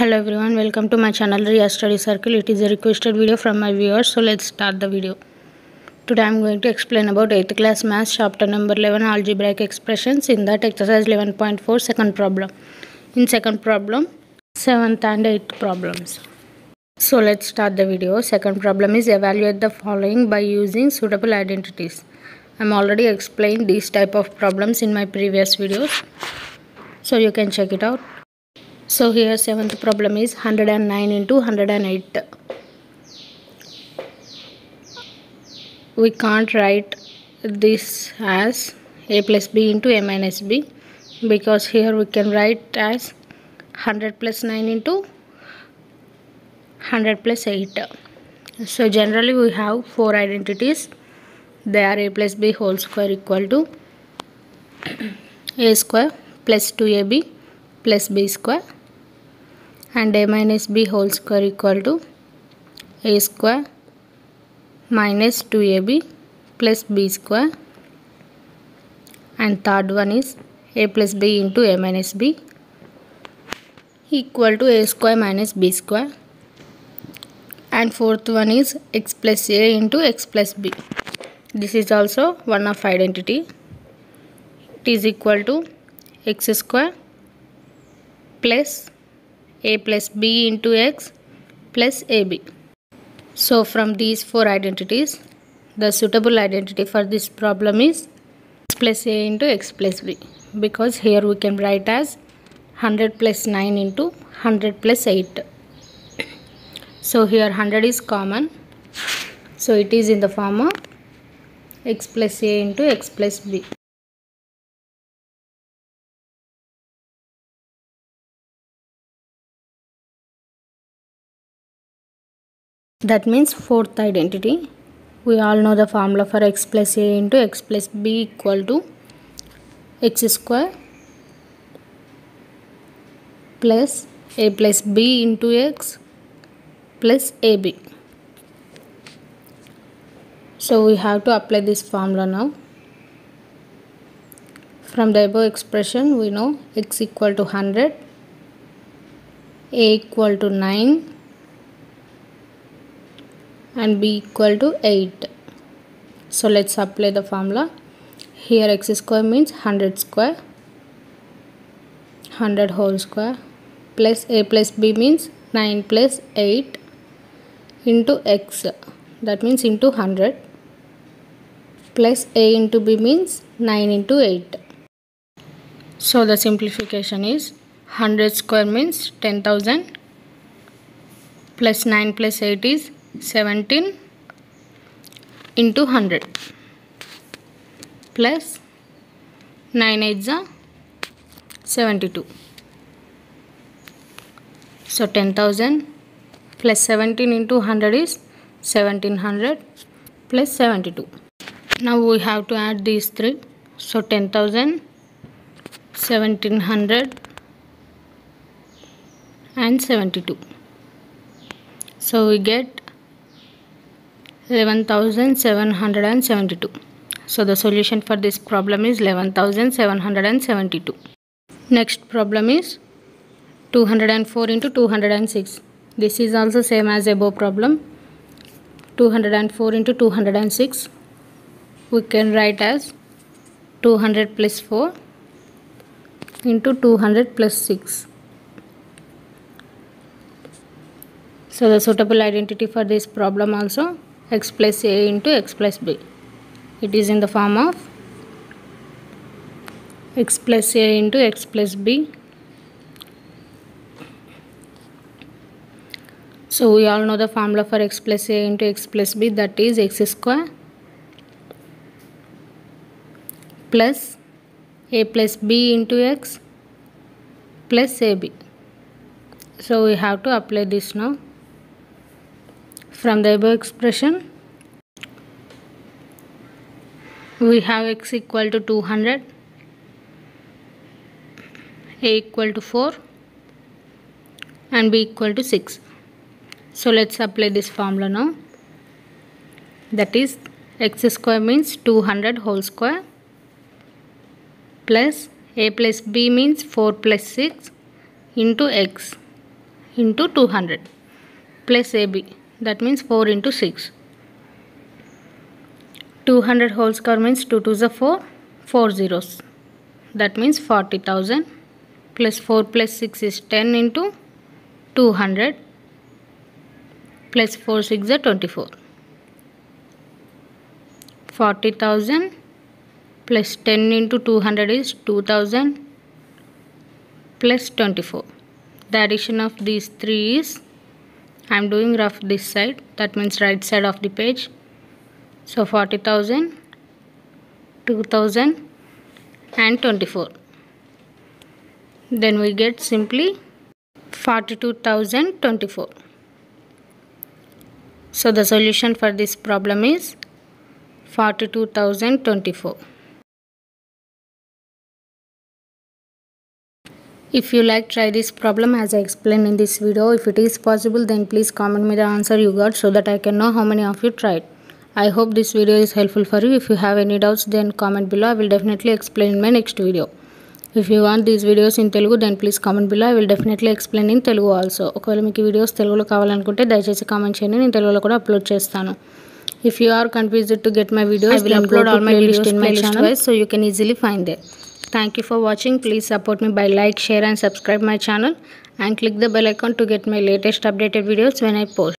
Hello everyone, welcome to my channel Riya Study Circle. It is a requested video from my viewers, so let's start the video. Today I am going to explain about 8th class maths chapter number 11 algebraic expressions. In that exercise 11.4 second problem. In second problem, 7th and 8th problems. So let's start the video. Second problem is evaluate the following by using suitable identities. I am already explained these type of problems in my previous videos, so you can check it out. So here 7th problem is 109 into 108. We can't write this as a plus b into a minus b, because here we can write as 100 plus 9 into 100 plus 8. So generally we have four identities. They are a plus b whole square equal to a square plus 2ab plus b square, and a minus b whole square equal to a square minus 2ab plus b square, and third one is a plus b into a minus b equal to a square minus b square, and fourth one is x plus a into x plus b. This is also one of identity. It is equal to x square plus a plus b into x plus ab. So from these four identities, the suitable identity for this problem is x plus a into x plus b, because here we can write as 100 plus 9 into 100 plus 8. So here 100 is common, so it is in the form of x plus a into x plus b. That means fourth identity. We all know the formula for x plus a into x plus b equal to x square plus a plus b into x plus ab. So we have to apply this formula now. From the above expression we know x equal to 100, a equal to 9 and b equal to 8. So let's apply the formula. Here x square means 100 square, 100 whole square, plus a plus b means 9 plus 8 into x, that means into 100, plus a into b means 9 into 8. So the simplification is 100 square means 10,000 plus 9 plus 8 is 17 into 100 plus 9 8s are 72. So 10,000 plus 17 into 100 is 1700 plus 72. Now we have to add these three. So 10,000, 1700 and 72. So we get 11,772. So the solution for this problem is 11,772. Next problem is 204 into 206. This is also same as above problem. 204 into 206 we can write as 200 plus 4 into 200 plus 6. So the suitable identity for this problem also x plus a into x plus b. It is in the form of x plus a into x plus b. So we all know the formula for x plus a into x plus b, that is x square plus a plus b into x plus ab. So we have to apply this now. From the above expression we have x equal to 200, a equal to 4 and b equal to 6. So let's apply this formula now. That is x square means 200 whole square plus a plus b means 4 plus 6 into x, into 200 plus AB, that means 4 into 6. 200 whole square means 2 2s are 4, 4 zeros, that means 40,000 plus 4 plus 6 is 10 into 200 plus 4 6 are 24. 40,000 plus 10 into 200 is 2,000 plus 24. The addition of these three is, I am doing rough this side, that means right side of the page. So 40,000, 2,000 and 24. Then we get simply 42,024. So the solution for this problem is 42,024. If you like, try this problem as I explained in this video. If it is possible, then please comment me the answer you got so that I can know how many of you tried. I hope this video is helpful for you. If you have any doubts, then comment below. I will definitely explain in my next video. If you want these videos in Telugu, then please comment below. I will definitely explain in Telugu also. ఒకవేళ మీకు videos తెలుగులో కావాలనుకుంటే దయచేసి comment చేయండి, నేను తెలుగులో కూడా upload చేస్తాను. If you are confused to get my videos, I will upload all my videos in my channel, so you can easily find them. Thank you for watching. Please support me by like, share and subscribe my channel and click the bell icon to get my latest updated videos when I post.